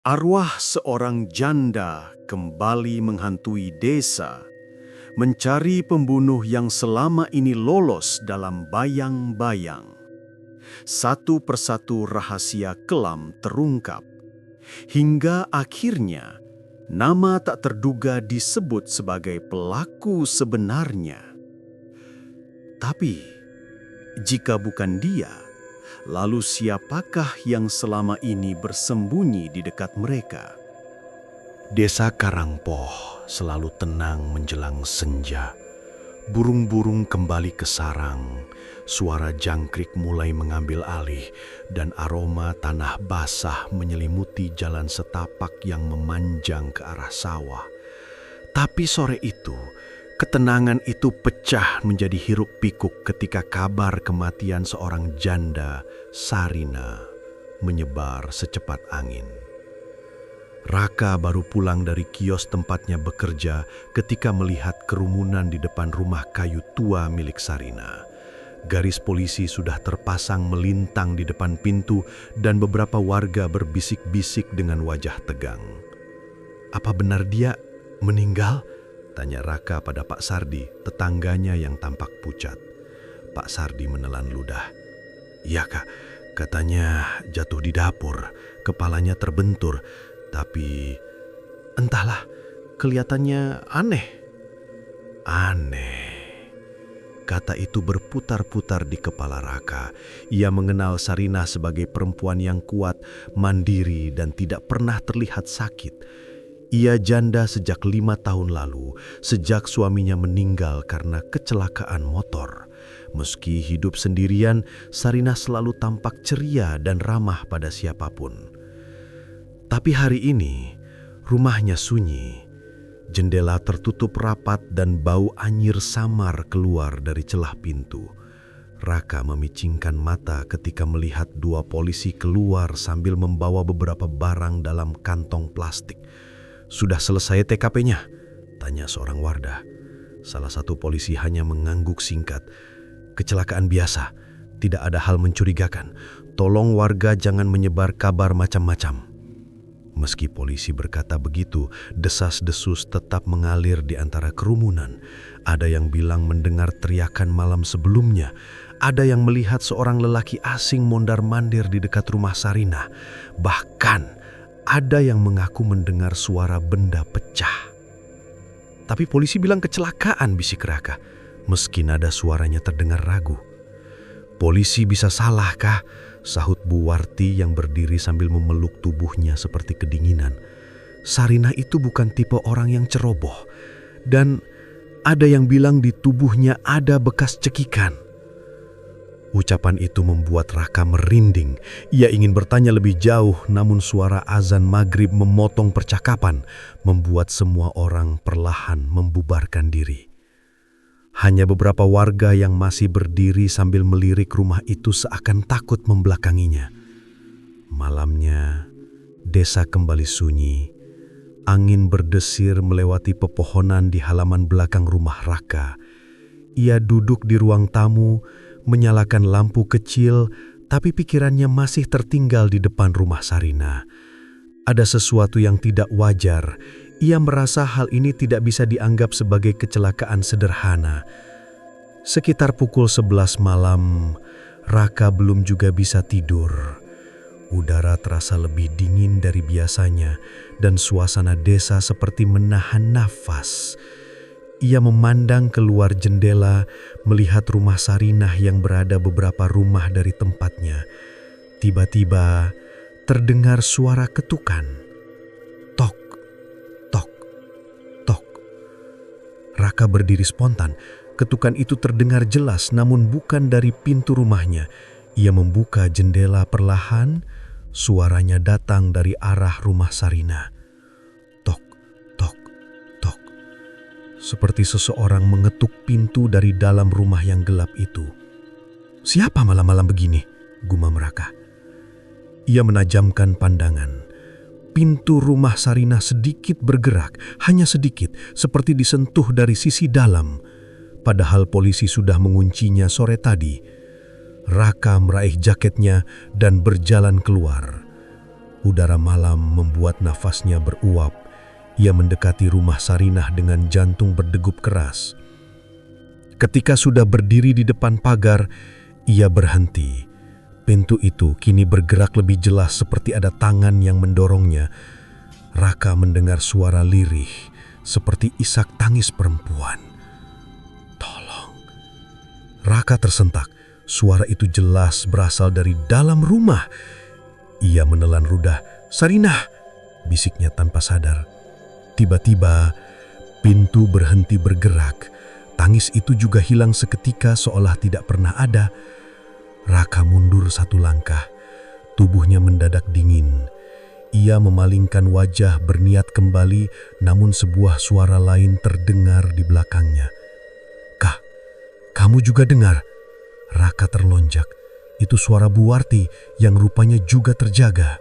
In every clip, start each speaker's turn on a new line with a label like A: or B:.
A: Arwah seorang janda kembali menghantui desa, mencari pembunuh yang selama ini lolos dalam bayang-bayang. Satu persatu rahasia kelam terungkap, hingga akhirnya nama tak terduga disebut sebagai pelaku sebenarnya. Tapi, jika bukan dia, lalu siapakah yang selama ini bersembunyi di dekat mereka? Desa Karangpoh selalu tenang menjelang senja. Burung-burung kembali ke sarang, suara jangkrik mulai mengambil alih, dan aroma tanah basah menyelimuti jalan setapak yang memanjang ke arah sawah. Tapi sore itu, ketenangan itu pecah menjadi hiruk-pikuk ketika kabar kematian seorang janda, Sarina, menyebar secepat angin. Raka baru pulang dari kios tempatnya bekerja ketika melihat kerumunan di depan rumah kayu tua milik Sarina. Garis polisi sudah terpasang melintang di depan pintu dan beberapa warga berbisik-bisik dengan wajah tegang. "Apa benar dia meninggal?" tanya Raka pada Pak Sardi, tetangganya yang tampak pucat. Pak Sardi menelan ludah. "Iya Kak, katanya jatuh di dapur, kepalanya terbentur, tapi entahlah, kelihatannya aneh." Aneh. Kata itu berputar-putar di kepala Raka. Ia mengenal Sarina sebagai perempuan yang kuat, mandiri, dan tidak pernah terlihat sakit. Ia janda sejak 5 tahun lalu, sejak suaminya meninggal karena kecelakaan motor. Meski hidup sendirian, Sarina selalu tampak ceria dan ramah pada siapapun. Tapi hari ini, rumahnya sunyi. Jendela tertutup rapat dan bau anyir samar keluar dari celah pintu. Raka memicingkan mata ketika melihat 2 polisi keluar sambil membawa beberapa barang dalam kantong plastik. "Sudah selesai TKP-nya?" tanya seorang wardah. Salah satu polisi hanya mengangguk singkat. "Kecelakaan biasa, tidak ada hal mencurigakan. Tolong warga jangan menyebar kabar macam-macam." Meski polisi berkata begitu, desas-desus tetap mengalir di antara kerumunan. Ada yang bilang mendengar teriakan malam sebelumnya. Ada yang melihat seorang lelaki asing mondar-mandir di dekat rumah Sarina. Bahkan ada yang mengaku mendengar suara benda pecah. "Tapi polisi bilang kecelakaan," bisik Raka, meski nada suaranya terdengar ragu. "Polisi bisa salah kah?" sahut Bu Warti yang berdiri sambil memeluk tubuhnya seperti kedinginan. "Sarina itu bukan tipe orang yang ceroboh, dan ada yang bilang di tubuhnya ada bekas cekikan." Ucapan itu membuat Raka merinding. Ia ingin bertanya lebih jauh, namun suara azan maghrib memotong percakapan, membuat semua orang perlahan membubarkan diri. Hanya beberapa warga yang masih berdiri sambil melirik rumah itu seakan takut membelakanginya. Malamnya, desa kembali sunyi. Angin berdesir melewati pepohonan di halaman belakang rumah Raka. Ia duduk di ruang tamu, menyalakan lampu kecil, tapi pikirannya masih tertinggal di depan rumah Sarina. Ada sesuatu yang tidak wajar. Ia merasa hal ini tidak bisa dianggap sebagai kecelakaan sederhana. Sekitar pukul 11 malam, Raka belum juga bisa tidur. Udara terasa lebih dingin dari biasanya, dan suasana desa seperti menahan nafas. Ia memandang keluar jendela, melihat rumah Sarinah yang berada beberapa rumah dari tempatnya. Tiba-tiba terdengar suara ketukan. Tok, tok, tok. Raka berdiri spontan. Ketukan itu terdengar jelas, namun bukan dari pintu rumahnya. Ia membuka jendela perlahan, suaranya datang dari arah rumah Sarina. Seperti seseorang mengetuk pintu dari dalam rumah yang gelap itu. "Siapa malam-malam begini?" gumam Raka. Ia menajamkan pandangan. Pintu rumah Sarina sedikit bergerak, hanya sedikit, seperti disentuh dari sisi dalam. Padahal polisi sudah menguncinya sore tadi. Raka meraih jaketnya dan berjalan keluar.
B: Udara malam membuat nafasnya beruap. Ia mendekati rumah Sarinah dengan jantung berdegup keras. Ketika sudah berdiri di depan pagar, ia berhenti. Pintu itu kini bergerak lebih jelas seperti ada tangan yang mendorongnya. Raka mendengar suara lirih seperti isak tangis perempuan. Tolong. Raka tersentak. Suara itu jelas berasal dari dalam rumah. Ia menelan ludah. "Sarinah!" bisiknya tanpa sadar. Tiba-tiba pintu berhenti bergerak. Tangis itu juga hilang seketika seolah tidak pernah ada. Raka mundur satu langkah. Tubuhnya mendadak dingin. Ia memalingkan wajah berniat kembali, namun sebuah suara lain terdengar di belakangnya. "Kah, kamu juga dengar?" Raka terlonjak. Itu suara Buwarti yang rupanya juga terjaga.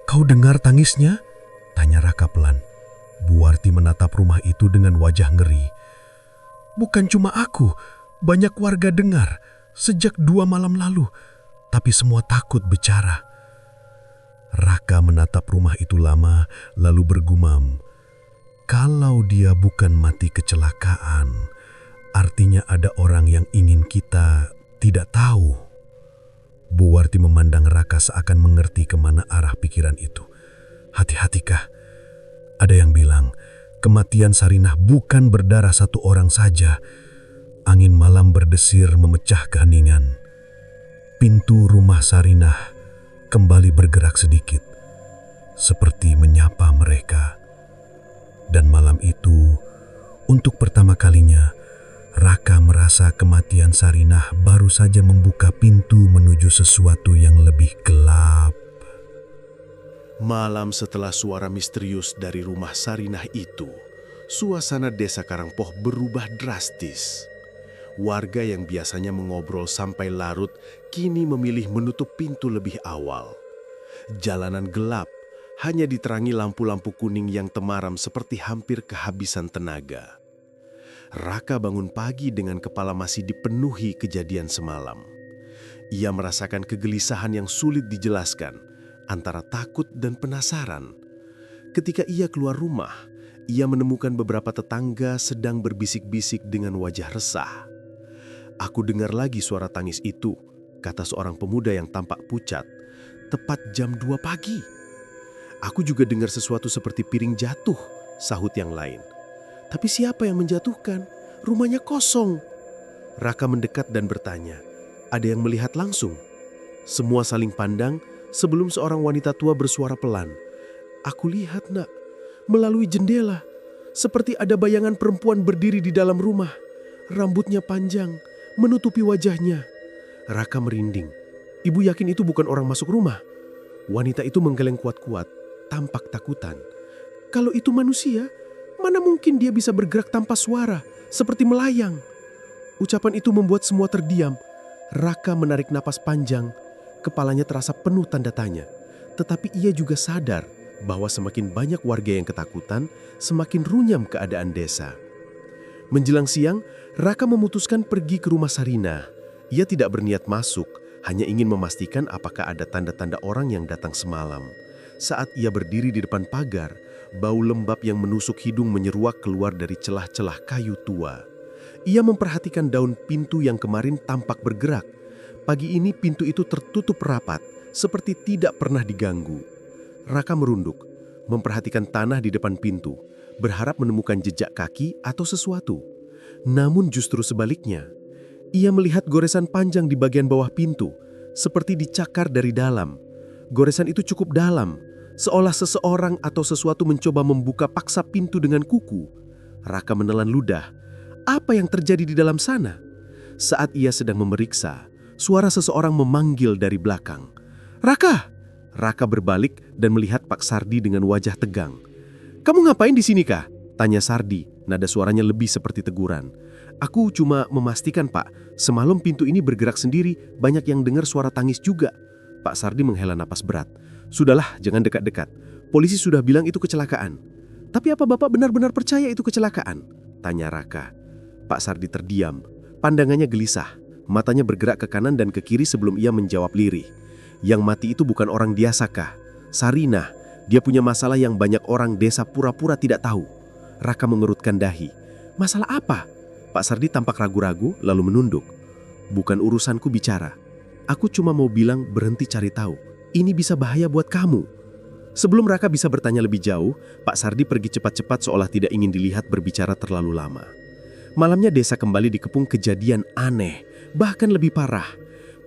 B: "Kau dengar tangisnya?" tanya Raka pelan. Buwarti menatap rumah itu dengan wajah ngeri. "Bukan cuma aku, banyak warga dengar sejak 2 malam lalu, tapi semua takut bicara." Raka menatap rumah itu lama, lalu bergumam, "Kalau dia bukan mati kecelakaan, artinya ada orang yang ingin kita tidak tahu." Buwarti memandang Raka seakan mengerti kemana arah pikiran itu. "Hati-hati Kah, ada yang bilang kematian Sarinah bukan berdarah satu orang saja." Angin malam berdesir memecah keheningan. Pintu rumah Sarinah kembali bergerak sedikit, seperti menyapa mereka. Dan malam itu, untuk pertama kalinya, Raka merasa kematian Sarinah baru saja membuka pintu menuju sesuatu yang lebih gelap.
A: Malam setelah suara misterius dari rumah Sarinah itu, suasana desa Karangpoh berubah drastis. Warga yang biasanya mengobrol sampai larut kini memilih menutup pintu lebih awal. Jalanan gelap, hanya diterangi lampu-lampu kuning yang temaram seperti hampir kehabisan tenaga. Raka bangun pagi dengan kepala masih dipenuhi kejadian semalam. Ia merasakan kegelisahan yang sulit dijelaskan, antara takut dan penasaran. Ketika ia keluar rumah, ia menemukan beberapa tetangga sedang berbisik-bisik dengan wajah resah. "Aku dengar lagi suara tangis itu," kata seorang pemuda yang tampak pucat, "tepat jam 2 pagi. Aku juga dengar sesuatu seperti piring jatuh," sahut yang lain. "Tapi siapa yang menjatuhkan? Rumahnya kosong." Raka mendekat dan bertanya, "Ada yang melihat langsung?" Semua saling pandang sebelum seorang wanita tua bersuara pelan, "Aku lihat, Nak, melalui jendela. Seperti ada bayangan perempuan berdiri di dalam rumah. Rambutnya panjang, menutupi wajahnya." Raka merinding. "Ibu yakin itu bukan orang masuk rumah?" Wanita itu menggeleng kuat-kuat, tampak takutan. "Kalau itu manusia, mana mungkin dia bisa bergerak tanpa suara, seperti melayang?" Ucapan itu membuat semua terdiam. Raka menarik napas panjang, kepalanya terasa penuh tanda tanya. Tetapi ia juga sadar bahwa semakin banyak warga yang ketakutan, semakin runyam keadaan desa. Menjelang siang, Raka memutuskan pergi ke rumah Sarinah. Ia tidak berniat masuk, hanya ingin memastikan apakah ada tanda-tanda orang yang datang semalam. Saat ia berdiri di depan pagar, bau lembab yang menusuk hidung menyeruak keluar dari celah-celah kayu tua. Ia memperhatikan daun pintu yang kemarin tampak bergerak. Pagi ini pintu itu tertutup rapat, seperti tidak pernah diganggu. Raka merunduk, memperhatikan tanah di depan pintu, berharap menemukan jejak kaki atau sesuatu. Namun justru sebaliknya, ia melihat goresan panjang di bagian bawah pintu, seperti dicakar dari dalam. Goresan itu cukup dalam, seolah seseorang atau sesuatu mencoba membuka paksa pintu dengan kuku. Raka menelan ludah. Apa yang terjadi di dalam sana? Saat ia sedang memeriksa, suara seseorang memanggil dari belakang. "Raka!" Raka berbalik dan melihat Pak Sardi dengan wajah tegang. "Kamu ngapain di sini, Kak?" tanya Sardi, nada suaranya lebih seperti teguran. "Aku cuma memastikan, Pak, semalam pintu ini bergerak sendiri, banyak yang dengar suara tangis juga." Pak Sardi menghela napas berat. "Sudahlah, jangan dekat-dekat. Polisi sudah bilang itu kecelakaan." "Tapi apa Bapak benar-benar percaya itu kecelakaan?" tanya Raka. Pak Sardi terdiam, pandangannya gelisah, matanya bergerak ke kanan dan ke kiri sebelum ia menjawab lirih.
C: Yang mati itu bukan orang biasa kah? Sarinah, dia punya masalah yang banyak orang desa pura-pura tidak tahu. Raka mengerutkan dahi. Masalah apa? Pak Sardi tampak ragu-ragu lalu menunduk. Bukan urusanku bicara. Aku cuma mau bilang berhenti cari tahu. Ini bisa bahaya buat kamu. Sebelum Raka bisa bertanya lebih jauh, Pak Sardi pergi cepat-cepat seolah tidak ingin dilihat berbicara terlalu lama. Malamnya desa kembali dikepung kejadian aneh, bahkan lebih parah.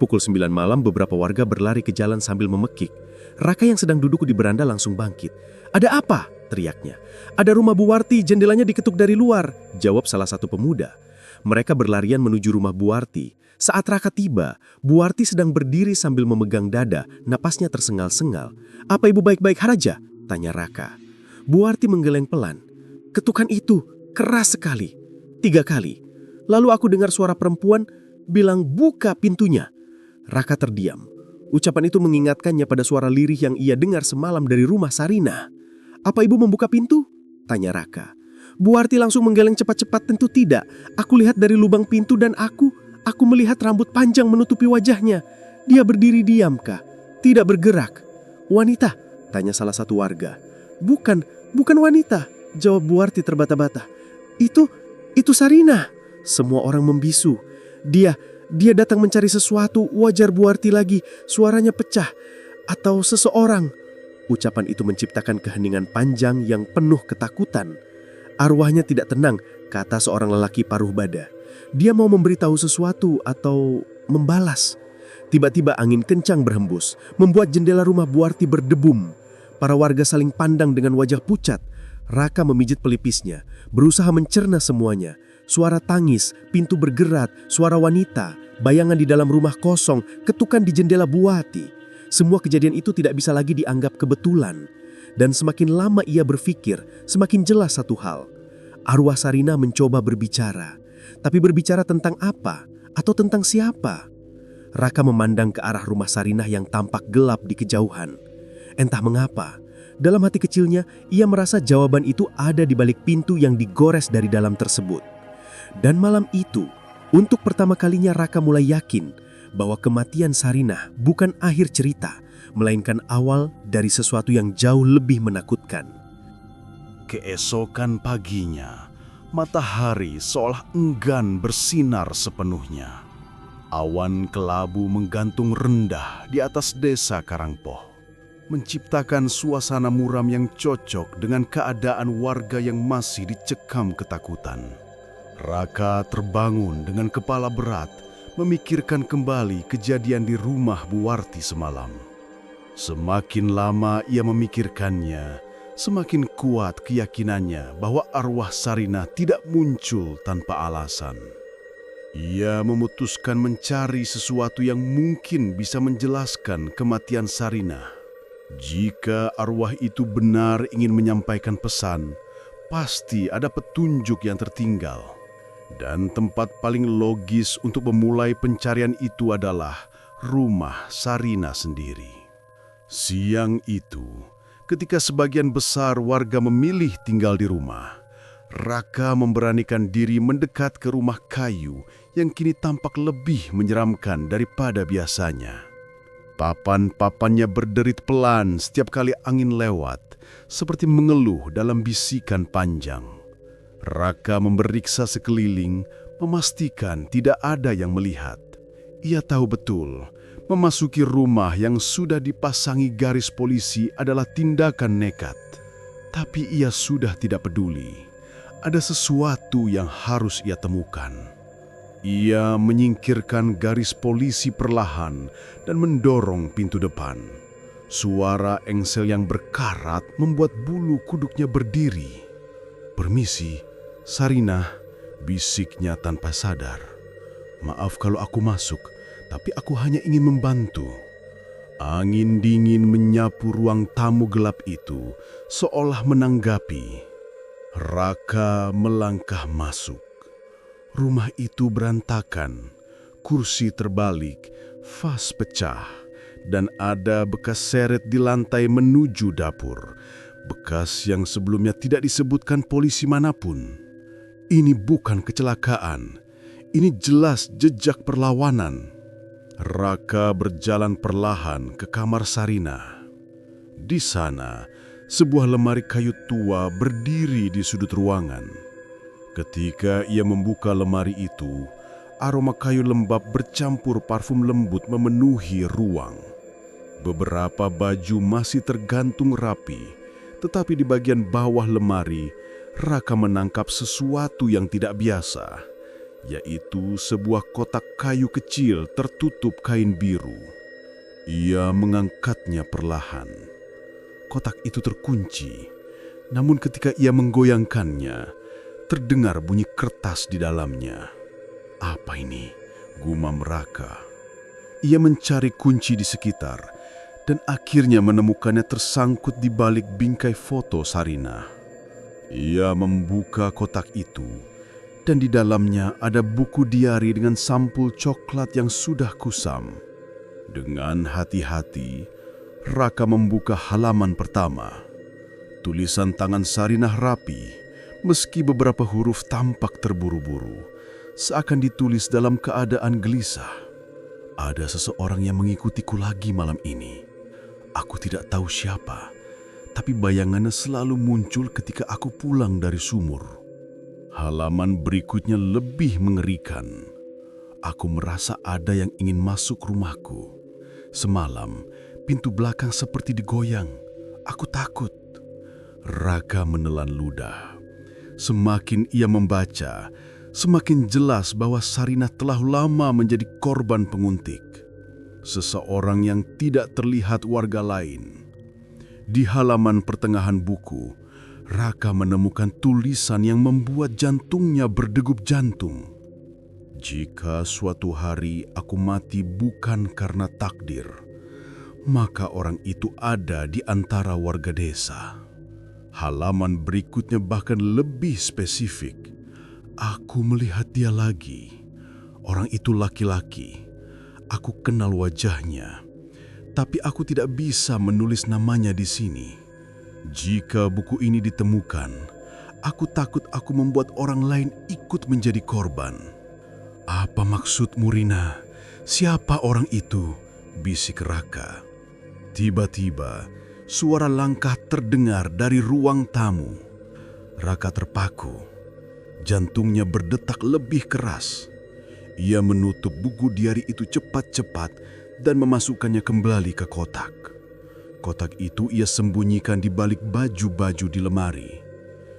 C: Pukul 9 malam beberapa warga berlari ke jalan sambil memekik. Raka yang sedang duduk di beranda langsung bangkit. Ada apa? Teriaknya. Ada rumah Bu Warti, jendelanya diketuk dari luar, jawab salah satu pemuda. Mereka berlarian menuju rumah Bu Warti. Saat Raka tiba, Bu Warti sedang berdiri sambil memegang dada, napasnya tersengal-sengal. Apa ibu baik-baik Haraja? Tanya Raka. Bu Warti menggeleng pelan. Ketukan itu keras sekali. 3 kali. Lalu aku dengar suara perempuan bilang buka pintunya. Raka terdiam. Ucapan itu mengingatkannya pada suara lirih yang ia dengar semalam dari rumah Sarinah. Apa ibu membuka pintu? Tanya Raka. Bu Warti langsung menggeleng cepat-cepat. Tentu tidak. Aku lihat dari lubang pintu dan aku melihat rambut panjang menutupi wajahnya. Dia berdiri diam kah? Tidak bergerak. Wanita? Tanya salah satu warga. Bukan wanita, jawab Bu Warti terbata-bata. Itu Sarinah. Semua orang membisu. Dia datang mencari sesuatu, wajar Bu Warti lagi. Suaranya pecah. Atau seseorang. Ucapan itu menciptakan keheningan panjang yang penuh ketakutan. Arwahnya tidak tenang, kata seorang lelaki paruh bada. Dia mau memberitahu sesuatu atau membalas. Tiba-tiba angin kencang berhembus, membuat jendela rumah Bu Warti berdebum. Para warga saling pandang dengan wajah pucat. Raka memijit pelipisnya, berusaha mencerna semuanya. Suara tangis, pintu bergerak, suara wanita, bayangan di dalam rumah kosong, ketukan di jendela Bu Warti. Semua kejadian itu tidak bisa lagi dianggap kebetulan. Dan semakin lama ia berpikir, semakin jelas satu hal. Arwah Sarinah mencoba berbicara. Tapi berbicara tentang apa? Atau tentang siapa? Raka memandang ke arah rumah Sarinah yang tampak gelap di kejauhan. Entah mengapa, dalam hati kecilnya ia merasa jawaban itu ada di balik pintu yang digores dari dalam tersebut. Dan malam itu, untuk pertama kalinya Raka mulai yakin bahwa kematian Sarinah bukan akhir cerita, melainkan awal dari sesuatu yang jauh lebih menakutkan.
A: Keesokan paginya, matahari seolah enggan bersinar sepenuhnya. Awan kelabu menggantung rendah di atas desa Karangpoh, menciptakan suasana muram yang cocok dengan keadaan warga yang masih dicekam ketakutan. Raka terbangun dengan kepala berat, memikirkan kembali kejadian di rumah Bu Warti semalam. Semakin lama ia memikirkannya, semakin kuat keyakinannya bahwa arwah Sarinah tidak muncul tanpa alasan. Ia memutuskan mencari sesuatu yang mungkin bisa menjelaskan kematian Sarinah. Jika arwah itu benar ingin menyampaikan pesan, pasti ada petunjuk yang tertinggal. Dan tempat paling logis untuk memulai pencarian itu adalah rumah Sarinah sendiri. Siang itu, ketika sebagian besar warga memilih tinggal di rumah, Raka memberanikan diri mendekat ke rumah kayu yang kini tampak lebih menyeramkan daripada biasanya. Papan-papannya berderit pelan setiap kali angin lewat, seperti mengeluh dalam bisikan panjang. Raka memeriksa sekeliling, memastikan tidak ada yang melihat. Ia tahu betul, memasuki rumah yang sudah dipasangi garis polisi adalah tindakan nekat. Tapi ia sudah tidak peduli. Ada sesuatu yang harus ia temukan. Ia menyingkirkan garis polisi perlahan dan mendorong pintu depan. Suara engsel yang berkarat membuat bulu kuduknya berdiri. "Permisi, Sarinah," bisiknya tanpa sadar. "Maaf kalau aku masuk, tapi aku hanya ingin membantu." Angin dingin menyapu ruang tamu gelap itu, seolah menanggapi. Raka melangkah masuk. Rumah itu berantakan, kursi terbalik, vas pecah, dan ada bekas seret di lantai menuju dapur. Bekas yang sebelumnya tidak disebutkan polisi manapun. Ini bukan kecelakaan, ini jelas jejak perlawanan. Raka berjalan perlahan ke kamar Sarinah. Di sana, sebuah lemari kayu tua berdiri di sudut ruangan. Ketika ia membuka lemari itu, aroma kayu lembab bercampur parfum lembut memenuhi ruang. Beberapa baju masih tergantung rapi, tetapi di bagian bawah lemari, Raka menangkap sesuatu yang tidak biasa, yaitu sebuah kotak kayu kecil tertutup kain biru. Ia mengangkatnya perlahan. Kotak itu terkunci, namun ketika ia menggoyangkannya, terdengar bunyi kertas di dalamnya. Apa ini? Gumam Raka. Ia mencari kunci di sekitar dan akhirnya menemukannya tersangkut di balik bingkai foto Sarinah. Ia membuka kotak itu dan di dalamnya ada buku diari dengan sampul coklat yang sudah kusam. Dengan hati-hati, Raka membuka halaman pertama. Tulisan tangan Sarinah rapi, meski beberapa huruf tampak terburu-buru, seakan ditulis dalam keadaan gelisah. Ada seseorang yang mengikutiku lagi malam ini. Aku tidak tahu siapa, tapi bayangannya selalu muncul ketika aku pulang dari sumur. Halaman berikutnya lebih mengerikan. Aku merasa ada yang ingin masuk rumahku. Semalam, pintu belakang seperti digoyang. Aku takut. Raka menelan ludah. Semakin ia membaca, semakin jelas bahwa Sarinah telah lama menjadi korban penguntik. Seseorang yang tidak terlihat warga lain. Di halaman pertengahan buku, Raka menemukan tulisan yang membuat jantungnya berdegup jantung. Jika suatu hari aku mati bukan karena takdir, maka orang itu ada di antara warga desa. Halaman berikutnya bahkan lebih spesifik. Aku melihat dia lagi. Orang itu laki-laki. Aku kenal wajahnya, tapi aku tidak bisa menulis namanya di sini. Jika buku ini ditemukan, aku takut aku membuat orang lain ikut menjadi korban. Apa maksudmu, Rina? Siapa orang itu? Bisik Raka. Tiba-tiba, suara langkah terdengar dari ruang tamu. Raka terpaku. Jantungnya berdetak lebih keras. Ia menutup buku diari itu cepat-cepat dan memasukkannya kembali ke kotak. Kotak itu ia sembunyikan di balik baju-baju di lemari.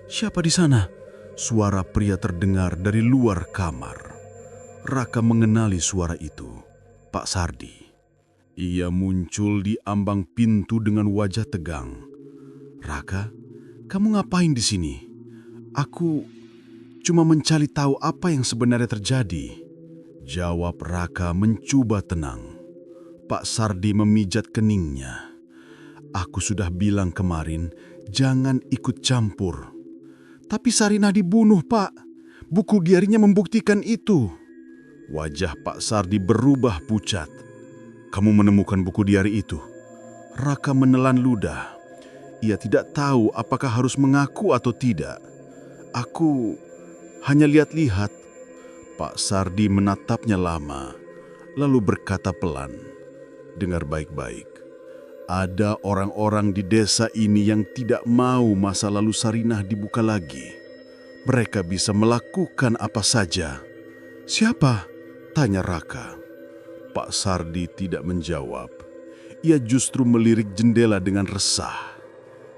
A: Siapa di sana? Suara pria terdengar dari luar kamar. Raka mengenali suara itu, Pak Sardi. Ia muncul di ambang pintu dengan wajah tegang. Raka, kamu ngapain di sini? Aku cuma mencari tahu apa yang sebenarnya terjadi. Jawab Raka mencoba tenang. Pak Sardi memijat keningnya. Aku sudah bilang kemarin, jangan ikut campur. Tapi Sarinah dibunuh, Pak. Buku diarinya membuktikan itu. Wajah Pak Sardi berubah pucat. Kamu menemukan buku diari itu? Raka menelan ludah. Ia tidak tahu apakah harus mengaku atau tidak. Aku hanya lihat-lihat. Pak Sardi menatapnya lama, lalu berkata pelan, dengar baik-baik. Ada orang-orang di desa ini yang tidak mau masa lalu Sarinah dibuka lagi. Mereka bisa melakukan apa saja. Siapa? Tanya Raka. Pak Sardi tidak menjawab. Ia justru melirik jendela dengan resah.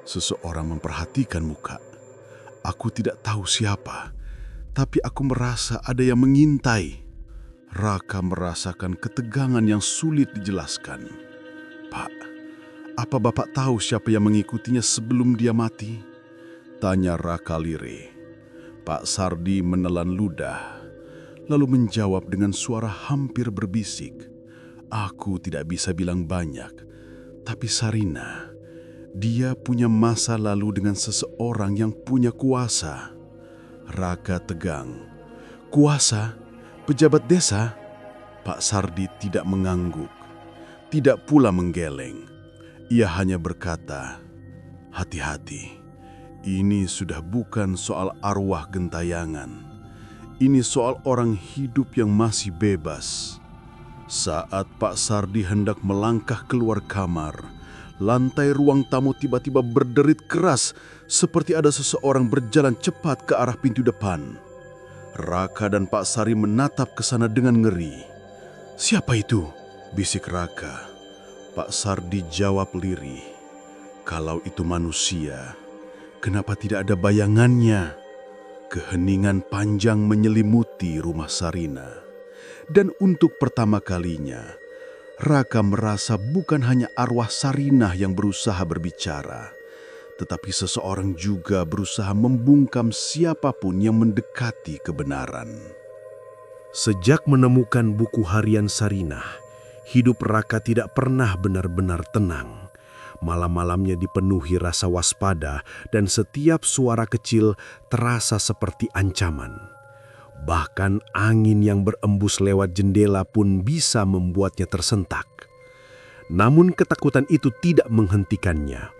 A: Seseorang memperhatikan muka. Aku tidak tahu siapa, tapi aku merasa ada yang mengintai. Raka merasakan ketegangan yang sulit dijelaskan. Pak, apa Bapak tahu siapa yang mengikutinya sebelum dia mati? Tanya Raka lirih. Pak Sardi menelan ludah, lalu menjawab dengan suara hampir berbisik. Aku tidak bisa bilang banyak, tapi Sarinah, dia punya masa lalu dengan seseorang yang punya kuasa. Raka tegang. Kuasa? Pejabat desa? Pak Sardi tidak mengangguk, tidak pula menggeleng. Ia hanya berkata, hati-hati, ini sudah bukan soal arwah gentayangan. Ini soal orang hidup yang masih bebas. Saat Pak Sardi hendak melangkah keluar kamar, lantai ruang tamu tiba-tiba berderit keras seperti ada seseorang berjalan cepat ke arah pintu depan. Raka dan Pak Sari menatap ke sana dengan ngeri. "Siapa itu?" bisik Raka. Pak Sardi jawab lirih, "Kalau itu manusia, kenapa tidak ada bayangannya?" Keheningan panjang menyelimuti rumah Sarina. Dan untuk pertama kalinya, Raka merasa bukan hanya arwah Sarinah yang berusaha berbicara, tetapi seseorang juga berusaha membungkam siapapun yang mendekati kebenaran.
B: Sejak menemukan buku harian Sarinah, hidup Raka tidak pernah benar-benar tenang. Malam-malamnya dipenuhi rasa waspada dan setiap suara kecil terasa seperti ancaman. Bahkan angin yang berembus lewat jendela pun bisa membuatnya tersentak. Namun ketakutan itu tidak menghentikannya,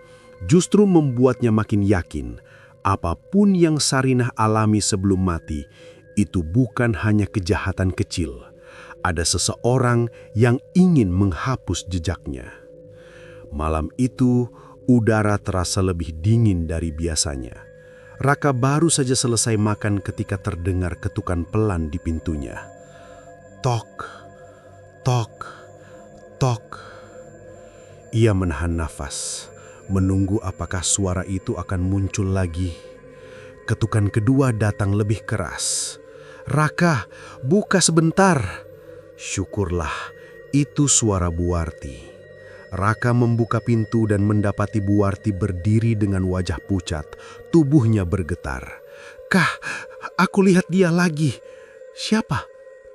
B: justru membuatnya makin yakin apapun yang Sarinah alami sebelum mati itu bukan hanya kejahatan kecil. Ada seseorang yang ingin menghapus jejaknya. Malam itu, udara terasa lebih dingin dari biasanya. Raka baru saja selesai makan ketika terdengar ketukan pelan di pintunya. Tok, tok, tok. Ia menahan nafas, menunggu apakah suara itu akan muncul lagi. Ketukan kedua datang lebih keras. "Raka, buka sebentar." Syukurlah, itu suara Buarti. Raka membuka pintu dan mendapati Buarti berdiri dengan wajah pucat, tubuhnya bergetar. "Kah, aku lihat dia lagi." "Siapa?"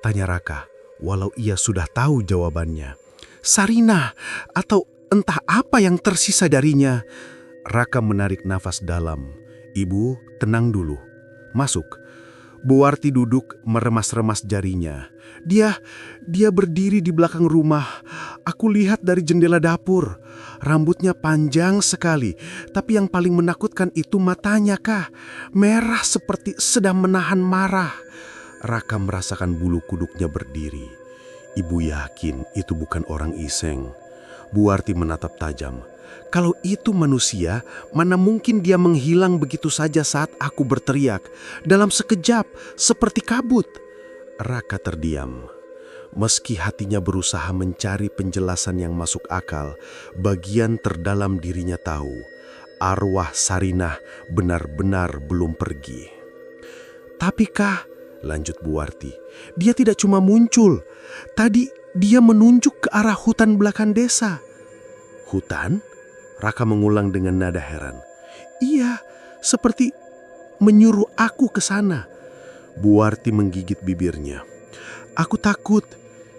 B: tanya Raka, walau ia sudah tahu jawabannya. "Sarinah, atau entah apa yang tersisa darinya." Raka menarik nafas dalam. "Ibu, tenang dulu. Masuk." Buarti duduk meremas-remas jarinya. Dia berdiri di belakang rumah. Aku lihat dari jendela dapur. Rambutnya panjang sekali, tapi yang paling menakutkan itu matanya, Kak. Merah seperti sedang menahan marah. Raka merasakan bulu kuduknya berdiri. "Ibu yakin itu bukan orang iseng?" Buarti menatap tajam. "Kalau itu manusia, mana mungkin dia menghilang begitu saja saat aku berteriak. Dalam sekejap, seperti kabut." Raka terdiam. Meski hatinya berusaha mencari penjelasan yang masuk akal, bagian terdalam dirinya tahu, arwah Sarinah benar-benar belum pergi. "Tapi Kak," lanjut Buarti, "dia tidak cuma muncul. Tadi dia menunjuk ke arah hutan belakang desa." "Hutan?" Raka mengulang dengan nada heran. "Iya, seperti menyuruh aku ke sana." Buarti menggigit bibirnya. "Aku takut,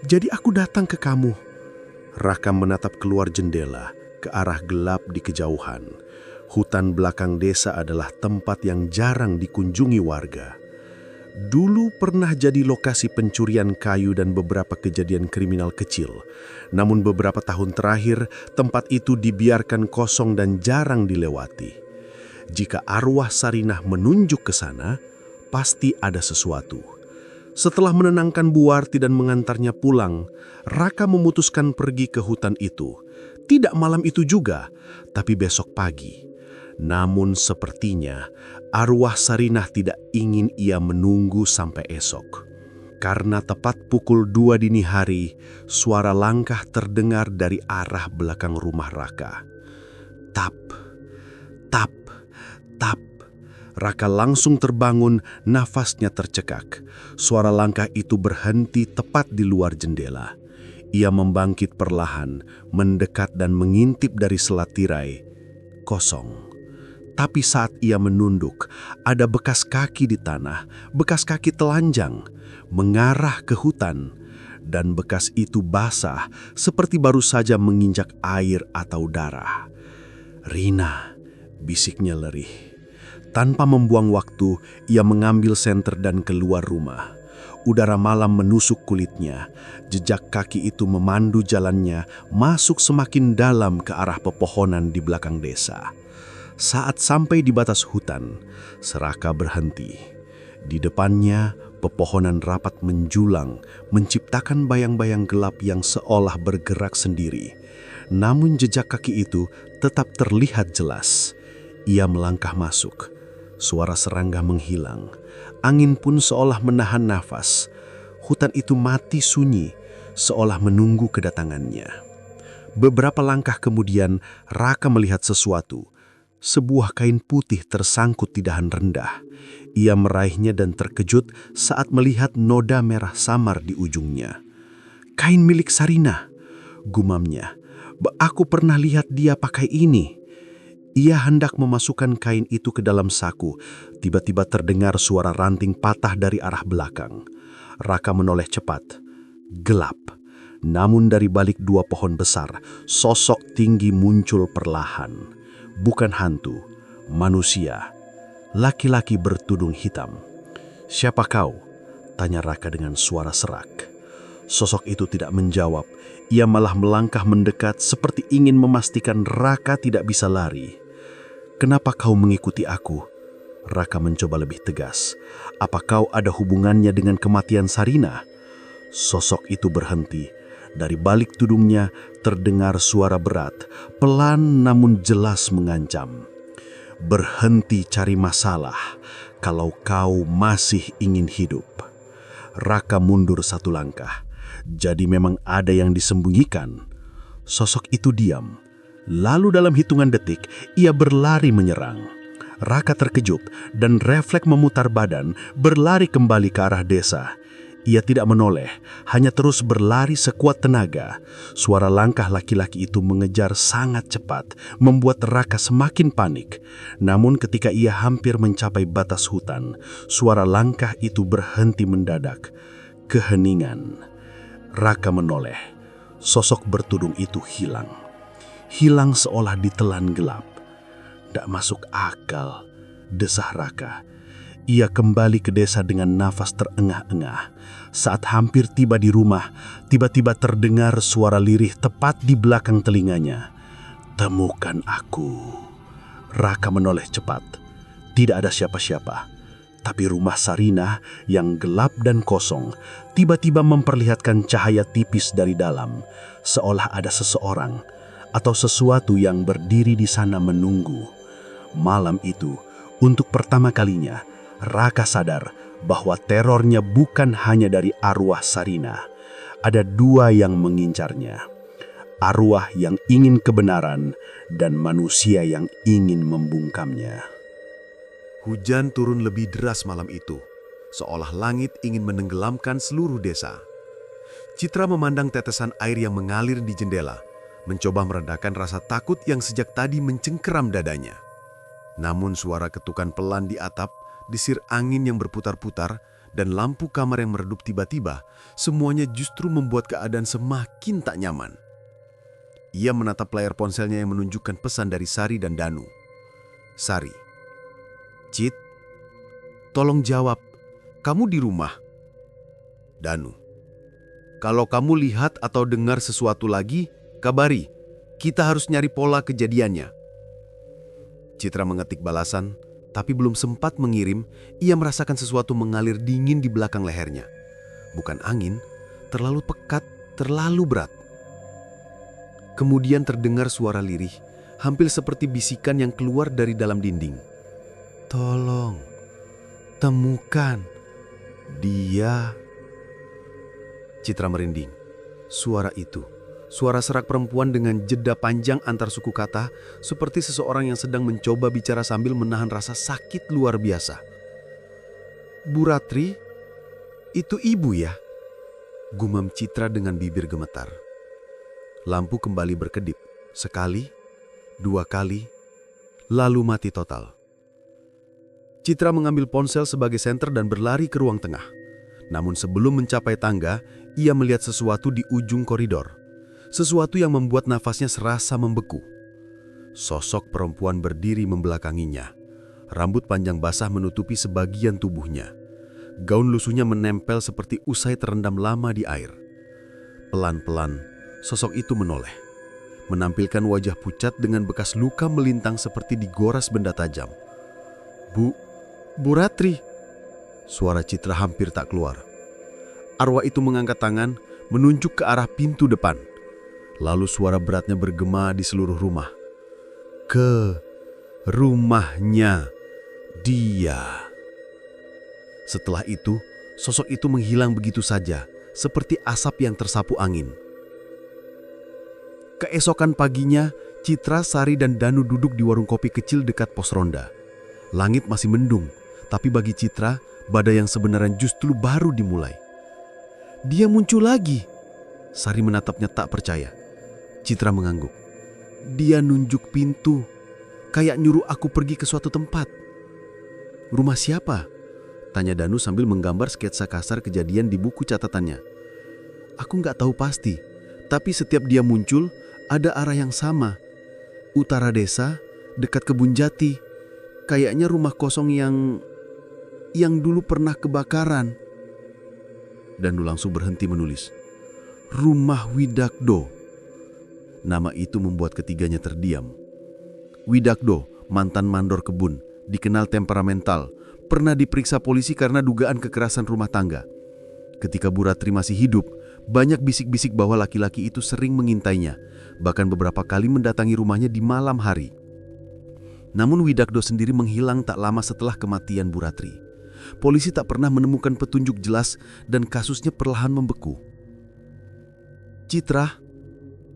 B: jadi aku datang ke kamu." Raka menatap keluar jendela ke arah gelap di kejauhan. Hutan belakang desa adalah tempat yang jarang dikunjungi warga. Dulu pernah jadi lokasi pencurian kayu dan beberapa kejadian kriminal kecil. Namun beberapa tahun terakhir, tempat itu dibiarkan kosong dan jarang dilewati. Jika arwah Sarinah menunjuk ke sana, pasti ada sesuatu. Setelah menenangkan Buarti dan mengantarnya pulang, Raka memutuskan pergi ke hutan itu. Tidak malam itu juga, tapi besok pagi. Namun sepertinya arwah Sarinah tidak ingin ia menunggu sampai esok. Karena tepat pukul 2 dini hari, suara langkah terdengar dari arah belakang rumah Raka. Tap, tap, tap. Raka langsung terbangun, nafasnya tercekak. Suara langkah itu berhenti tepat di luar jendela. Ia membangkit perlahan, mendekat dan mengintip dari selat tirai. Kosong. Tapi saat ia menunduk, ada bekas kaki di tanah, bekas kaki telanjang, mengarah ke hutan. Dan bekas itu basah, seperti baru saja menginjak air atau darah. "Rina," bisiknya lerih. Tanpa membuang waktu, ia mengambil senter dan keluar rumah. Udara malam menusuk kulitnya. Jejak kaki itu memandu jalannya masuk semakin dalam ke arah pepohonan di belakang desa. Saat sampai di batas hutan, Raka berhenti. Di depannya, Pepohonan rapat menjulang, menciptakan bayang-bayang gelap yang seolah bergerak sendiri. Namun jejak kaki itu tetap terlihat jelas. Ia melangkah masuk. Suara serangga menghilang. Angin pun seolah menahan nafas. Hutan itu mati sunyi, seolah menunggu kedatangannya. Beberapa langkah kemudian, Raka melihat sesuatu. Sebuah kain putih tersangkut di dahan rendah. Ia meraihnya dan terkejut saat melihat noda merah samar di ujungnya. "Kain milik Sarinah," gumamnya. "Aku pernah lihat dia pakai ini." Ia hendak memasukkan kain itu ke dalam saku. Tiba-tiba terdengar suara ranting patah dari arah belakang. Raka menoleh cepat. Gelap. Namun dari balik dua pohon besar, sosok tinggi muncul perlahan. Bukan hantu, manusia. Laki-laki bertudung hitam. "Siapa kau?" tanya Raka dengan suara serak. Sosok itu tidak menjawab. Ia malah melangkah mendekat seperti ingin memastikan Raka tidak bisa lari. "Kenapa kau mengikuti aku?" Raka mencoba lebih tegas. "Apa kau ada hubungannya dengan kematian Sarinah?" Sosok itu berhenti. Dari balik tudungnya terdengar suara berat, pelan namun jelas mengancam. "Berhenti cari masalah kalau kau masih ingin hidup." Raka mundur satu langkah. Jadi memang ada yang disembunyikan. Sosok itu diam. Lalu dalam hitungan detik, ia berlari menyerang. Raka terkejut dan refleks memutar badan, berlari kembali ke arah desa. Ia tidak menoleh, hanya terus berlari sekuat tenaga. Suara langkah laki-laki itu mengejar sangat cepat, membuat Raka semakin panik. Namun ketika ia hampir mencapai batas hutan, suara langkah itu berhenti mendadak. Keheningan. Raka menoleh. Sosok bertudung itu hilang. Hilang seolah ditelan gelap. "Tak masuk akal," desah Raka. Ia kembali ke desa dengan nafas terengah-engah. Saat hampir tiba di rumah, tiba-tiba terdengar suara lirih tepat di belakang telinganya. "Temukan aku." Raka menoleh cepat. Tidak ada siapa-siapa. Tapi rumah Sarinah yang gelap dan kosong tiba-tiba memperlihatkan cahaya tipis dari dalam, seolah ada seseorang atau sesuatu yang berdiri di sana menunggu. Malam itu, untuk pertama kalinya, Raka sadar bahwa terornya bukan hanya dari arwah Sarinah. Ada dua yang mengincarnya. Arwah yang ingin kebenaran dan manusia yang ingin membungkamnya.
A: Hujan turun lebih deras malam itu, seolah langit ingin menenggelamkan seluruh desa. Citra memandang tetesan air yang mengalir di jendela, mencoba meredakan rasa takut yang sejak tadi mencengkeram dadanya. Namun suara ketukan pelan di atap, desir angin yang berputar-putar, dan lampu kamar yang meredup tiba-tiba, semuanya justru membuat keadaan semakin tak nyaman. Ia menatap layar ponselnya yang menunjukkan pesan dari Sari dan Danu. "Sari, Cit, tolong jawab, kamu di rumah?" Danu, "Kalau kamu lihat atau dengar sesuatu lagi, kabari. Kita harus nyari pola kejadiannya." Citra mengetik balasan, tapi belum sempat mengirim, ia merasakan sesuatu mengalir dingin di belakang lehernya. Bukan angin, terlalu pekat, terlalu berat. Kemudian terdengar suara lirih, hampir seperti bisikan yang keluar dari dalam dinding. "Tolong, temukan dia." Citra merinding. Suara itu, suara serak perempuan dengan jeda panjang antar suku kata, seperti seseorang yang sedang mencoba bicara sambil menahan rasa sakit luar biasa. "Bu Ratri, itu ibu ya?" gumam Citra dengan bibir gemetar. Lampu kembali berkedip, sekali, dua kali, lalu mati total. Citra mengambil ponsel sebagai senter dan berlari ke ruang tengah. Namun sebelum mencapai tangga, ia melihat sesuatu di ujung koridor. Sesuatu yang membuat nafasnya serasa membeku. Sosok perempuan berdiri membelakanginya. Rambut panjang basah menutupi sebagian tubuhnya. Gaun lusuhnya menempel seperti usai terendam lama di air. Pelan-pelan, sosok itu menoleh. Menampilkan wajah pucat dengan bekas luka melintang seperti digoras benda tajam. Bu Ratri." Suara Citra hampir tak keluar. Arwah itu mengangkat tangan, menunjuk ke arah pintu depan. Lalu suara beratnya bergema di seluruh rumah. Ke rumahnya dia. Setelah itu, sosok itu menghilang begitu saja, seperti asap yang tersapu angin. Keesokan paginya, Citra, Sari, dan Danu duduk di warung kopi kecil dekat pos ronda. Langit masih mendung, tapi bagi Citra, badai yang sebenarnya justru baru dimulai. Dia muncul lagi. Sari menatapnya tak percaya. Citra mengangguk. Dia nunjuk pintu, kayak nyuruh aku pergi ke suatu tempat. Rumah siapa? Tanya Danu sambil menggambar sketsa kasar kejadian di buku catatannya. Aku nggak tahu pasti, tapi setiap dia muncul, ada arah yang sama. Utara desa, dekat kebun jati. Kayaknya rumah kosong yang dulu pernah kebakaran. Danu langsung berhenti menulis. Rumah Widakdo. Nama itu membuat ketiganya terdiam. Widakdo, mantan mandor kebun, dikenal temperamental, pernah diperiksa polisi karena dugaan kekerasan rumah tangga. Ketika Bu Ratri masih hidup, banyak bisik-bisik bahwa laki-laki itu sering mengintainya, bahkan beberapa kali mendatangi rumahnya di malam hari. Namun Widakdo sendiri menghilang tak lama setelah kematian Bu Ratri. Polisi tak pernah menemukan petunjuk jelas dan kasusnya perlahan membeku. Citra,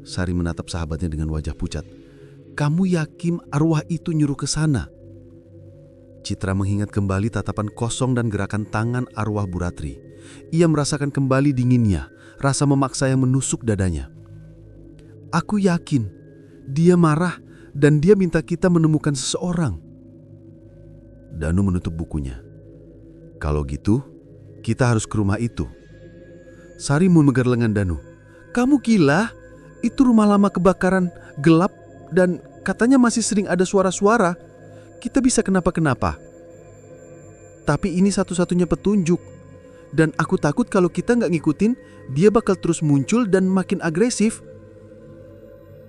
A: Sari menatap sahabatnya dengan wajah pucat. Kamu yakin arwah itu nyuruh ke sana? Citra mengingat kembali tatapan kosong dan gerakan tangan arwah Bu Ratri. Ia merasakan kembali dinginnya, rasa memaksa yang menusuk dadanya. Aku yakin, dia marah dan dia minta kita menemukan seseorang. Danu menutup bukunya. Kalau gitu, kita harus ke rumah itu. Sari memegang lengan Danu. Kamu gila? Itu rumah lama kebakaran, gelap, dan katanya masih sering ada suara-suara. Kita bisa kenapa-kenapa. Tapi ini satu-satunya petunjuk. Dan aku takut kalau kita nggak ngikutin, dia bakal terus muncul dan makin agresif.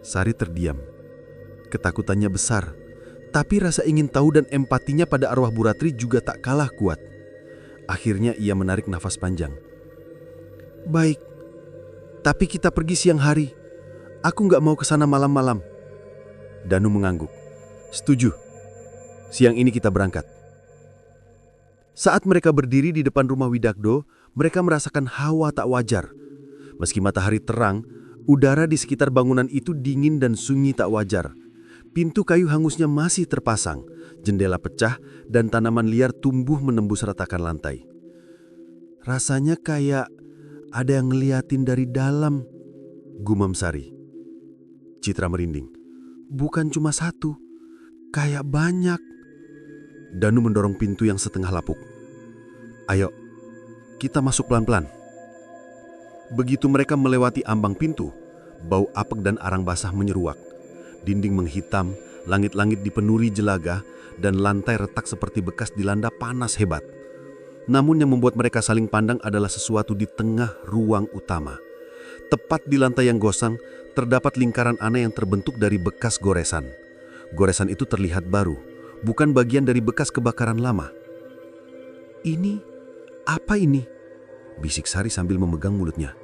A: Sari terdiam. Ketakutannya besar. Tapi rasa ingin tahu dan empatinya pada arwah Bu Ratri juga tak kalah kuat. Akhirnya ia menarik nafas panjang. Baik, tapi kita pergi siang hari. Aku nggak mau ke sana malam-malam. Danu mengangguk. Setuju. Siang ini kita berangkat. Saat mereka berdiri di depan rumah Widakdo, mereka merasakan hawa tak wajar. Meski matahari terang, udara di sekitar bangunan itu dingin dan sunyi tak wajar. Pintu kayu hangusnya masih terpasang, jendela pecah, dan tanaman liar tumbuh menembus retakan lantai. Rasanya kayak ada yang ngeliatin dari dalam, gumam Sari. Citra merinding. Bukan cuma satu, kayak banyak. Danu mendorong pintu yang setengah lapuk. Ayo, kita masuk pelan-pelan. Begitu mereka melewati ambang pintu, bau apek dan arang basah menyeruak. Dinding menghitam, langit-langit dipenuhi jelaga, dan lantai retak seperti bekas dilanda panas hebat. Namun yang membuat mereka saling pandang adalah sesuatu di tengah ruang utama. Tepat di lantai yang gosong, terdapat lingkaran aneh yang terbentuk dari bekas goresan. Goresan itu terlihat baru, bukan bagian dari bekas kebakaran lama. Ini, apa ini? Bisik Sari sambil memegang mulutnya.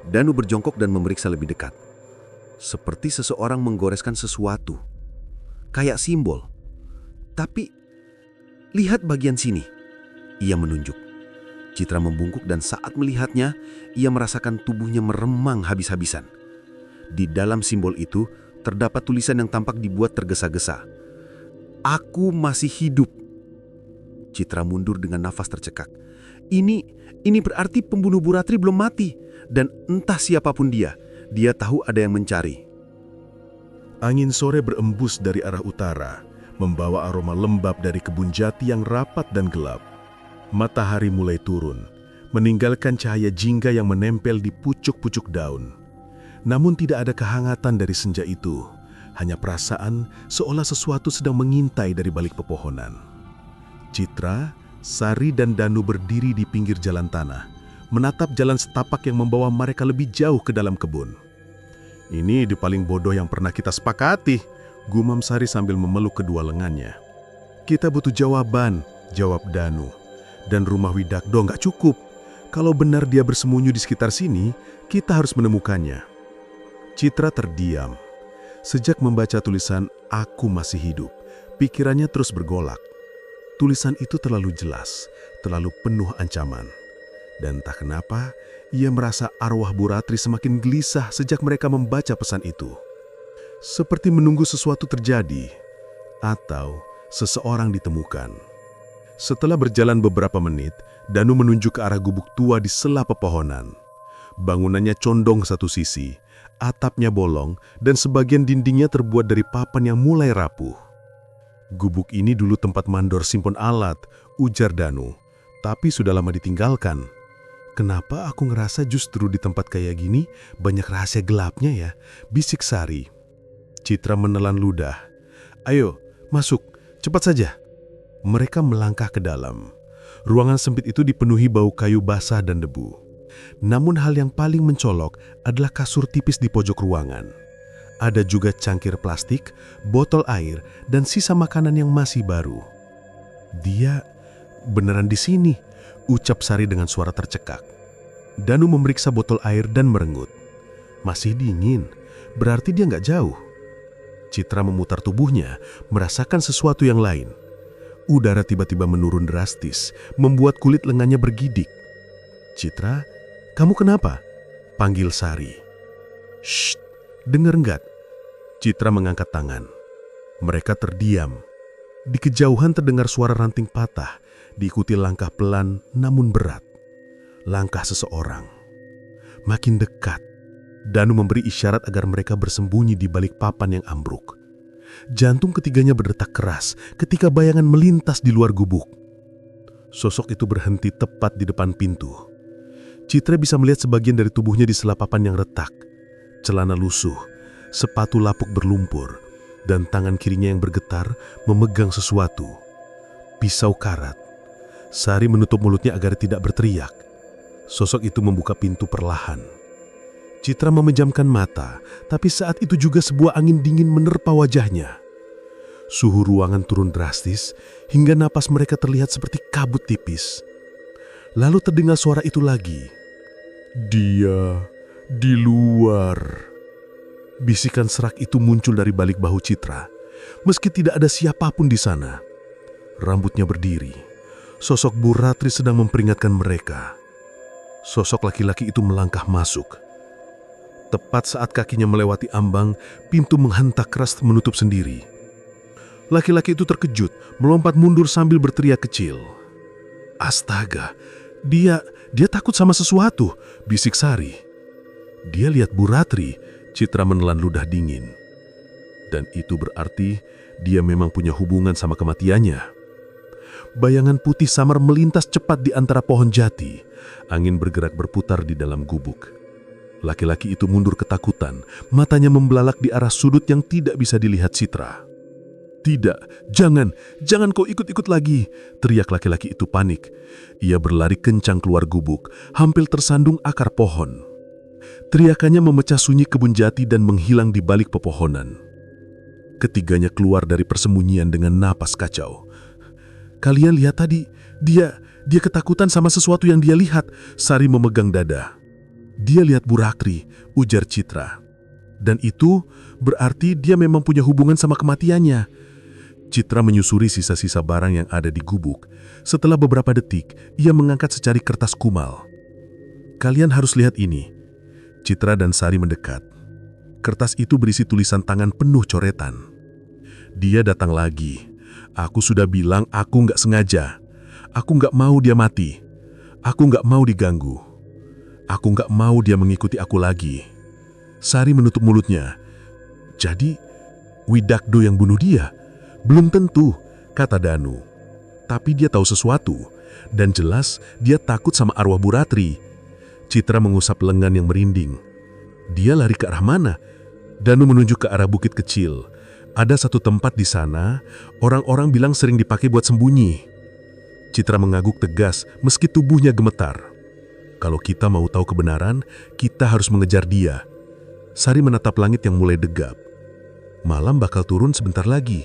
A: Danu berjongkok dan memeriksa lebih dekat. Seperti seseorang menggoreskan sesuatu. Kayak simbol. Tapi, lihat bagian sini. Ia menunjuk. Citra membungkuk dan saat melihatnya, ia merasakan tubuhnya meremang habis-habisan. Di dalam simbol itu, terdapat tulisan yang tampak dibuat tergesa-gesa. Aku masih hidup. Citra mundur dengan nafas tercekak. Ini berarti pembunuh Bu Ratri belum mati. Dan entah siapapun dia tahu ada yang mencari.
B: Angin sore berembus dari arah utara, membawa aroma lembab dari kebun jati yang rapat dan gelap. Matahari mulai turun, meninggalkan cahaya jingga yang menempel di pucuk-pucuk daun. Namun tidak ada kehangatan dari senja itu, hanya perasaan seolah sesuatu sedang mengintai dari balik pepohonan. Citra, Sari, dan Danu berdiri di pinggir jalan tanah, menatap jalan setapak yang membawa mereka lebih jauh ke dalam kebun. Ini ide paling bodoh yang pernah kita sepakati, gumam Sari sambil memeluk kedua lengannya. Kita butuh jawaban, jawab Danu. Dan rumah Widakdo nggak cukup. Kalau benar dia bersembunyi di sekitar sini, kita harus menemukannya. Citra terdiam. Sejak membaca tulisan "Aku masih hidup", pikirannya terus bergolak. Tulisan itu terlalu jelas, terlalu penuh ancaman. Dan entah kenapa, ia merasa arwah Bu Ratri semakin gelisah sejak mereka membaca pesan itu. Seperti menunggu sesuatu terjadi, atau seseorang ditemukan. Setelah berjalan beberapa menit, Danu menunjuk ke arah gubuk tua di sela pepohonan. Bangunannya condong satu sisi, atapnya bolong, dan sebagian dindingnya terbuat dari papan yang mulai rapuh. Gubuk ini dulu tempat mandor simpen alat, ujar Danu, tapi sudah lama ditinggalkan. Kenapa aku ngerasa justru di tempat kayak gini banyak rahasia gelapnya ya, bisik Sari. Citra menelan ludah. Ayo, masuk, cepat saja. Mereka melangkah ke dalam. Ruangan sempit itu dipenuhi bau kayu basah dan debu. Namun hal yang paling mencolok adalah kasur tipis di pojok ruangan. Ada juga cangkir plastik, botol air, dan sisa makanan yang masih baru. Dia beneran di sini, ucap Sari dengan suara tercekak. Danu memeriksa botol air dan merengut. Masih dingin, berarti dia nggak jauh. Citra memutar tubuhnya, merasakan sesuatu yang lain. Udara tiba-tiba menurun drastis, membuat kulit lengannya bergidik. Citra, kamu kenapa? Panggil Sari. Shh, dengar nggak? Citra mengangkat tangan. Mereka terdiam. Di kejauhan terdengar suara ranting patah, diikuti langkah pelan namun berat. Langkah seseorang. Makin dekat, Danu memberi isyarat agar mereka bersembunyi di balik papan yang ambruk. Jantung ketiganya berdetak keras ketika bayangan melintas di luar gubuk. Sosok itu berhenti tepat di depan pintu. Citra bisa melihat sebagian dari tubuhnya di sela papan yang retak. Celana lusuh, sepatu lapuk berlumpur, dan tangan kirinya yang bergetar memegang sesuatu. Pisau karat. Sari menutup mulutnya agar tidak berteriak. Sosok itu membuka pintu perlahan. Citra memejamkan mata, tapi saat itu juga sebuah angin dingin menerpa wajahnya. Suhu ruangan turun drastis, hingga napas mereka terlihat seperti kabut tipis. Lalu terdengar suara itu lagi. Dia di luar. Bisikan serak itu muncul dari balik bahu Citra, meski tidak ada siapapun di sana. Rambutnya berdiri. Sosok Bu Ratri sedang memperingatkan mereka. Sosok laki-laki itu melangkah masuk. Tepat saat kakinya melewati ambang, pintu menghentak keras menutup sendiri. Laki-laki itu terkejut, melompat mundur sambil berteriak kecil. Astaga, dia takut sama sesuatu, bisik Sari. Dia lihat Bu Ratri, Citra menelan ludah dingin. Dan itu berarti dia memang punya hubungan sama kematiannya. Bayangan putih samar melintas cepat di antara pohon jati. Angin bergerak berputar di dalam gubuk. Laki-laki itu mundur ketakutan, matanya membelalak di arah sudut yang tidak bisa dilihat Citra. Tidak, jangan kau ikut-ikut lagi, teriak laki-laki itu panik. Ia berlari kencang keluar gubuk, hampir tersandung akar pohon. Teriakannya memecah sunyi kebun jati dan menghilang di balik pepohonan. Ketiganya keluar dari persembunyian dengan napas kacau. Kalian lihat tadi, dia ketakutan sama sesuatu yang dia lihat, Sari memegang dada. Dia lihat Bu Ratri, ujar Citra. Dan itu berarti dia memang punya hubungan sama kematiannya. Citra menyusuri sisa-sisa barang yang ada di gubuk. Setelah beberapa detik, ia mengangkat secari kertas kumal. Kalian harus lihat ini. Citra dan Sari mendekat. Kertas itu berisi tulisan tangan penuh coretan. Dia datang lagi. Aku sudah bilang aku nggak sengaja. Aku nggak mau dia mati. Aku nggak mau diganggu. Aku nggak mau dia mengikuti aku lagi. Sari menutup mulutnya. Jadi, Widakdo yang bunuh dia? Belum tentu, kata Danu. Tapi dia tahu sesuatu. Dan jelas dia takut sama arwah Bu Ratri. Citra mengusap lengan yang merinding. Dia lari ke arah mana? Danu menunjuk ke arah bukit kecil. Ada satu tempat di sana, orang-orang bilang sering dipakai buat sembunyi. Citra mengangguk tegas meski tubuhnya gemetar. Kalau kita mau tahu kebenaran, kita harus mengejar dia. Sari menatap langit yang mulai degap. Malam bakal turun sebentar lagi.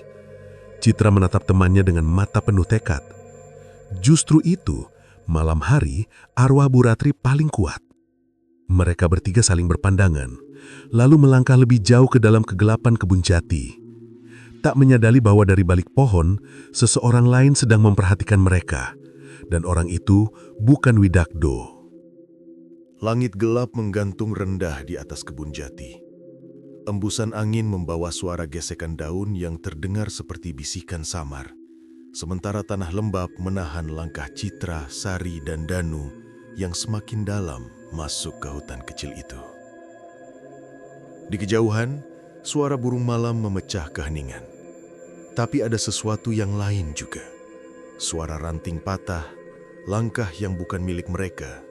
B: Citra menatap temannya dengan mata penuh tekad. Justru itu, Malam hari, arwah Bu Ratri paling kuat. Mereka bertiga saling berpandangan, lalu melangkah lebih jauh ke dalam kegelapan kebun jati. Tak menyadari bahwa dari balik pohon, seseorang lain sedang memperhatikan mereka. Dan orang itu bukan Widakdo.
A: Langit gelap menggantung rendah di atas kebun jati. Embusan angin membawa suara gesekan daun yang terdengar seperti bisikan samar. Sementara tanah lembab menahan langkah Citra, Sari, dan Danu yang semakin dalam masuk ke hutan kecil itu. Di kejauhan, suara burung malam memecah keheningan. Tapi ada sesuatu yang lain juga. Suara ranting patah, langkah yang bukan milik mereka.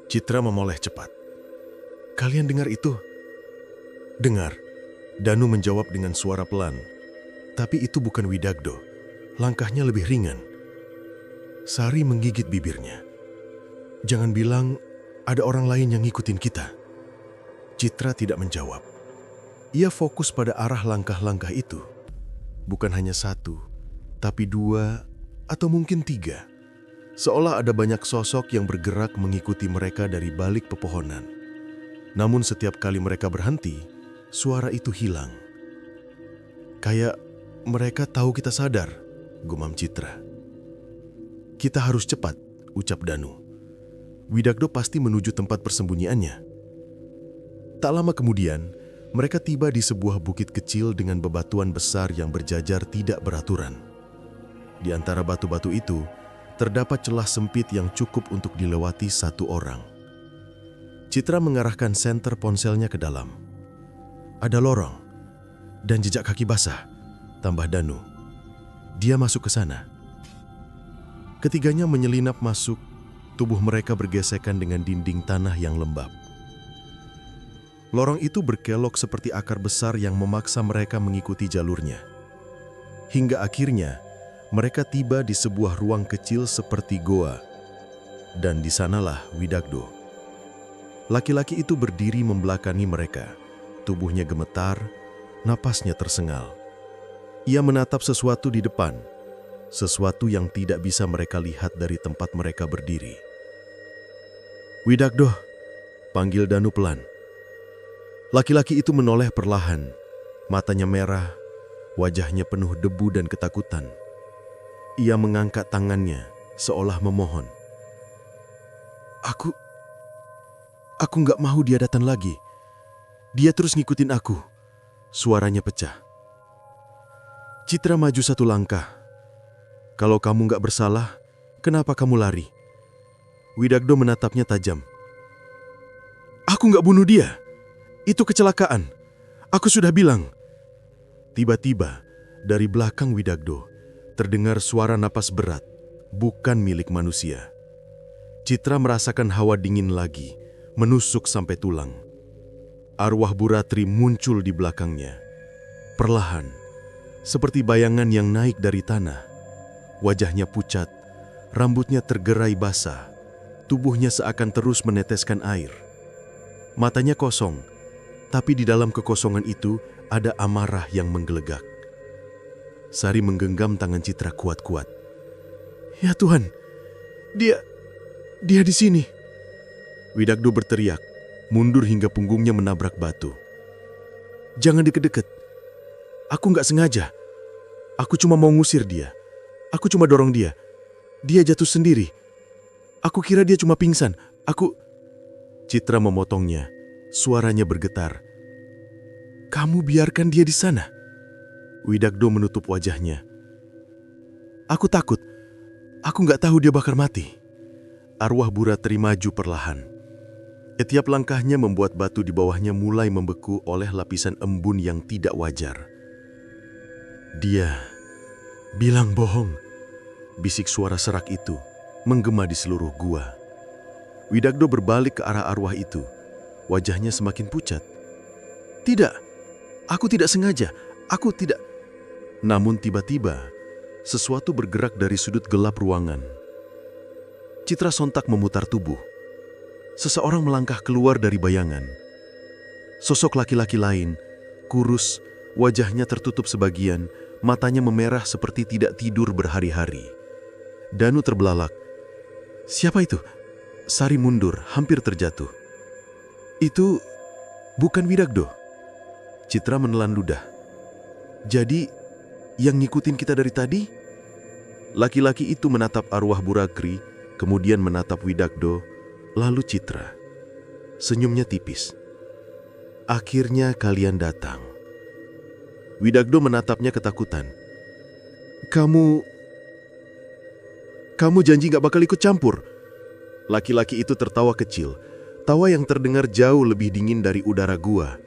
A: Citra memoleh cepat. "Kalian dengar itu?" "Dengar," Danu menjawab dengan suara pelan. "Tapi itu bukan Widakdo. Langkahnya lebih ringan." Sari menggigit bibirnya. "Jangan bilang ada orang lain yang ngikutin kita." Citra tidak menjawab. Ia fokus pada arah langkah-langkah itu. Bukan hanya satu, tapi dua atau mungkin tiga. Seolah ada banyak sosok yang bergerak mengikuti mereka dari balik pepohonan. Namun setiap kali mereka berhenti, suara itu hilang. "Kayak mereka tahu kita sadar," gumam Citra. "Kita harus cepat," ucap Danu. "Widakdo pasti menuju tempat persembunyiannya." Tak lama kemudian, mereka tiba di sebuah bukit kecil dengan bebatuan besar yang berjajar tidak beraturan. Di antara batu-batu itu, terdapat celah sempit yang cukup untuk dilewati satu orang. Citra mengarahkan senter ponselnya ke dalam. "Ada lorong dan jejak kaki basah," tambah Danu. "Dia masuk ke sana." Ketiganya menyelinap masuk, tubuh mereka bergesekan dengan dinding tanah yang lembab. Lorong itu berkelok seperti akar besar yang memaksa mereka mengikuti jalurnya. Hingga akhirnya, mereka tiba di sebuah ruang kecil seperti goa. Dan di sanalah Widakdo. Laki-laki itu berdiri membelakangi mereka. Tubuhnya gemetar, napasnya tersengal. Ia menatap sesuatu di depan, sesuatu yang tidak bisa mereka lihat dari tempat mereka berdiri. "Widakdo," panggil Danu pelan. Laki-laki itu menoleh perlahan, matanya merah, wajahnya penuh debu dan ketakutan. Ia mengangkat tangannya, seolah memohon. Aku nggak mau dia datang lagi. Dia terus ngikutin aku." Suaranya pecah. Citra maju satu langkah. "Kalau kamu nggak bersalah, kenapa kamu lari?" Widakdo menatapnya tajam. "Aku nggak bunuh dia. Itu kecelakaan. Aku sudah bilang." Tiba-tiba, dari belakang Widakdo, terdengar suara napas berat, bukan milik manusia. Citra merasakan hawa dingin lagi, menusuk sampai tulang. Arwah Bu Ratri muncul di belakangnya. Perlahan, seperti bayangan yang naik dari tanah. Wajahnya pucat, rambutnya tergerai basah, tubuhnya seakan terus meneteskan air. Matanya kosong, tapi di dalam kekosongan itu ada amarah yang menggelegak. Sari menggenggam tangan Citra kuat-kuat. "Ya Tuhan, dia di sini." Widakdo berteriak, mundur hingga punggungnya menabrak batu. "Jangan deket-deket. Aku nggak sengaja. Aku cuma mau ngusir dia. Aku cuma dorong dia. Dia jatuh sendiri. Aku kira dia cuma pingsan. Citra memotongnya. Suaranya bergetar. "Kamu biarkan dia di sana." Widakdo menutup wajahnya. "Aku takut. Aku nggak tahu dia bakal mati." Arwah Bu Ratri maju perlahan. Setiap langkahnya membuat batu di bawahnya mulai membeku oleh lapisan embun yang tidak wajar. "Dia bilang bohong," bisik suara serak itu, menggema di seluruh gua. Widakdo berbalik ke arah arwah itu. Wajahnya semakin pucat. "Tidak, aku tidak sengaja. Aku tidak..." Namun tiba-tiba, sesuatu bergerak dari sudut gelap ruangan. Citra sontak memutar tubuh. Seseorang melangkah keluar dari bayangan. Sosok laki-laki lain, kurus, wajahnya tertutup sebagian, matanya memerah seperti tidak tidur berhari-hari. Danu terbelalak.
B: Siapa itu? Sari mundur, hampir terjatuh. Itu bukan Widagdo. Citra menelan ludah. Jadi, yang ngikutin kita dari tadi? Laki-laki itu menatap arwah Burakri, kemudian menatap Widagdo, lalu Citra. Senyumnya tipis. Akhirnya kalian datang. Widagdo menatapnya ketakutan. Kamu janji gak bakal ikut campur? Laki-laki itu tertawa kecil, tawa yang terdengar jauh lebih dingin dari udara gua.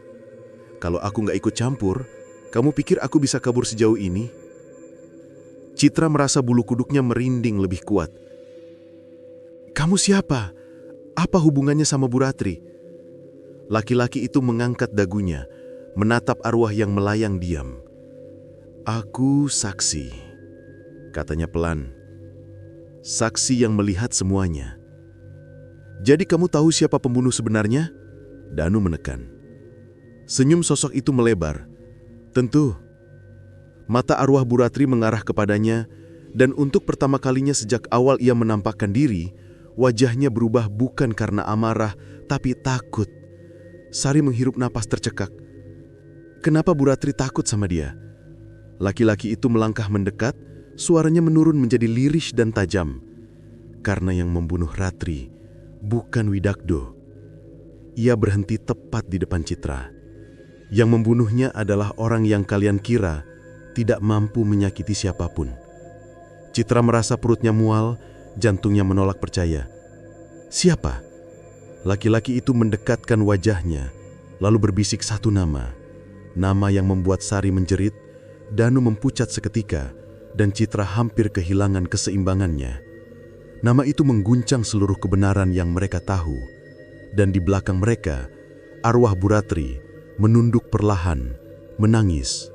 B: Kalau aku gak ikut campur, kamu pikir aku bisa kabur sejauh ini? Citra merasa bulu kuduknya merinding lebih kuat. Kamu siapa? Apa hubungannya sama Buratri? Laki-laki itu mengangkat dagunya, menatap arwah yang melayang diam. Aku saksi, katanya pelan. Saksi yang melihat semuanya. Jadi kamu tahu siapa pembunuh sebenarnya? Danu menekan. Senyum sosok itu melebar. Tentu. Mata arwah Buratri mengarah kepadanya, dan untuk pertama kalinya sejak awal ia menampakkan diri, wajahnya berubah bukan karena amarah, tapi takut. Sari menghirup napas tercekak. Kenapa Buratri takut sama dia? Laki-laki itu melangkah mendekat, suaranya menurun menjadi lirih dan tajam. Karena yang membunuh Ratri bukan Widagdo. Ia berhenti tepat di depan Citra. Yang membunuhnya adalah orang yang kalian kira tidak mampu menyakiti siapapun. Citra merasa perutnya mual, jantungnya menolak percaya. Siapa? Laki-laki itu mendekatkan wajahnya, lalu berbisik satu nama. Nama yang membuat Sari menjerit, Danu mempucat seketika, dan Citra hampir kehilangan keseimbangannya. Nama itu mengguncang seluruh kebenaran yang mereka tahu, dan di belakang mereka, arwah Buratri menunduk perlahan, menangis.